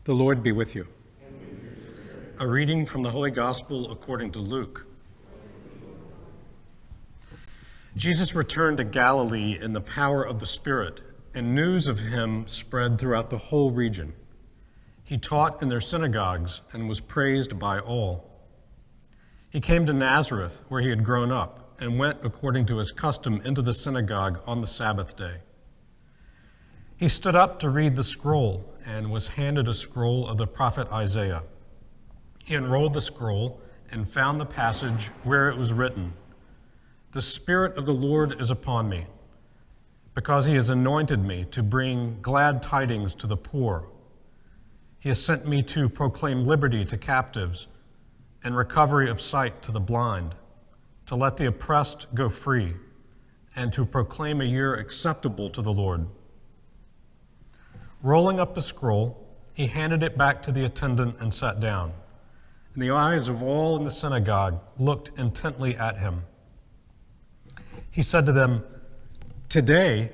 The Lord be with you. A reading from the Holy Gospel according to Luke. Jesus returned to Galilee in the power of the Spirit, and news of him spread throughout the whole region. He taught in their synagogues and was praised by all. He came to Nazareth, where he had grown up, and went according to his custom into the synagogue on the Sabbath day. He stood up to read the scroll and was handed a scroll of the prophet Isaiah. He unrolled the scroll and found the passage where it was written, "The Spirit of the Lord is upon me, because he has anointed me to bring glad tidings to the poor. He has sent me to proclaim liberty to captives and recovery of sight to the blind, to let the oppressed go free, and to proclaim a year acceptable to the Lord." Rolling up the scroll, he handed it back to the attendant and sat down. And the eyes of all in the synagogue looked intently at him. He said to them, "Today,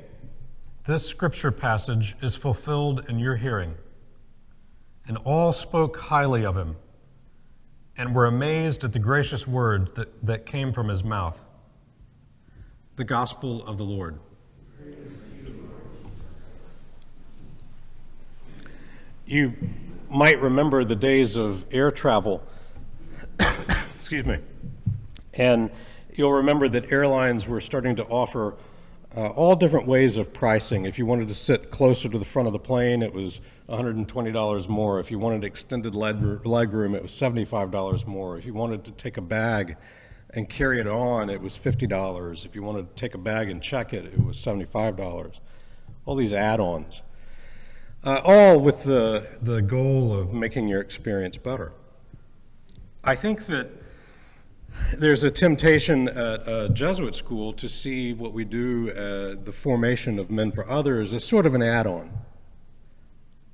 this scripture passage is fulfilled in your hearing." And all spoke highly of him and were amazed at the gracious word that came from his mouth. The Gospel of the Lord. You might remember the days of air travel, excuse me, and you'll remember that airlines were starting to offer all different ways of pricing. If you wanted to sit closer to the front of the plane, it was $120 more. If you wanted extended leg room, it was $75 more. If you wanted to take a bag and carry it on, it was $50. If you wanted to take a bag and check it, it was $75. All these add-ons. All with the goal of making your experience better. I think that there's a temptation at a Jesuit school to see what we do, the formation of Men for Others, as sort of an add-on.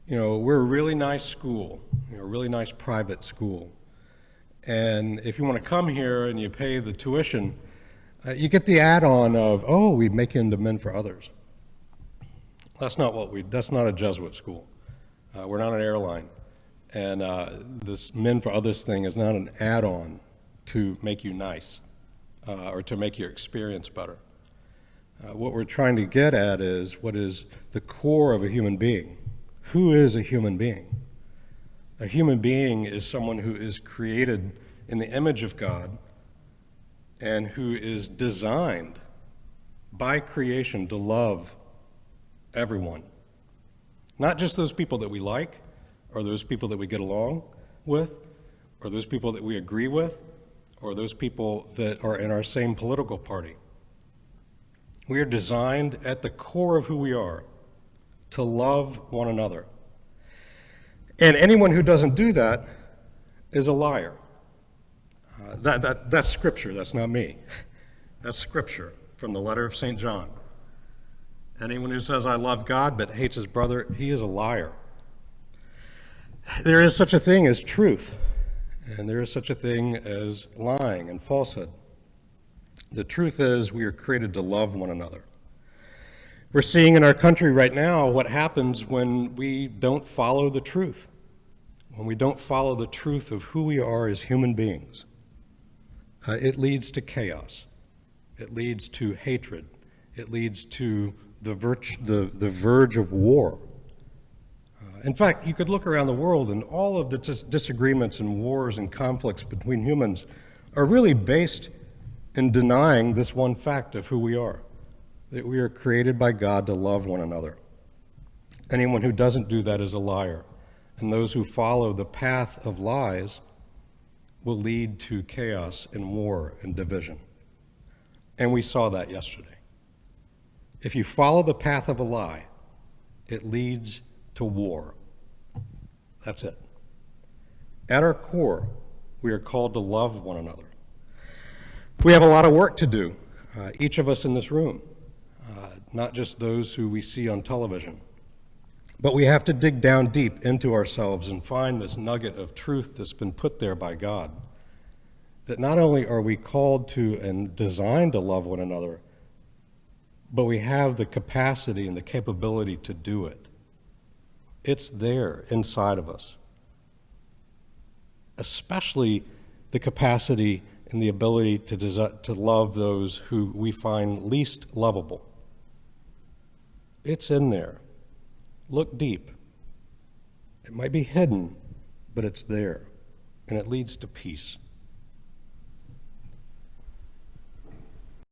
You know, we're a really nice school, a really nice private school. And if you want to come here and you pay the tuition, you get the add-on of, oh, we make you into Men for Others. That's not a Jesuit school. We're not an airline. And this Men for Others thing is not an add-on to make you nice or to make your experience better. What we're trying to get at is what is the core of a human being. Who is a human being? A human being is someone who is created in the image of God and who is designed by creation to love everyone. Not just those people that we like, or those people that we get along with, or those people that we agree with, or those people that are in our same political party. We are designed at the core of who we are to love one another. And anyone who doesn't do that is a liar. That's scripture, that's not me. That's scripture from the letter of St. John. Anyone who says, "I love God," but hates his brother, he is a liar. There is such a thing as truth, and there is such a thing as lying and falsehood. The truth is we are created to love one another. We're seeing in our country right now what happens when we don't follow the truth, when we don't follow the truth of who we are as human beings. It leads to chaos. It leads to hatred. It leads to the verge of war. In fact, you could look around the world and all of the disagreements and wars and conflicts between humans are really based in denying this one fact of who we are, that we are created by God to love one another. Anyone who doesn't do that is a liar, and those who follow the path of lies will lead to chaos and war and division. And we saw that yesterday. If you follow the path of a lie, it leads to war. That's it. At our core, we are called to love one another. We have a lot of work to do, each of us in this room, not just those who we see on television. But we have to dig down deep into ourselves and find this nugget of truth that's been put there by God, that not only are we called to and designed to love one another, but we have the capacity and the capability to do it. It's there inside of us, especially the capacity and the ability to love those who we find least lovable. It's in there. Look deep. It might be hidden, but it's there, and it leads to peace.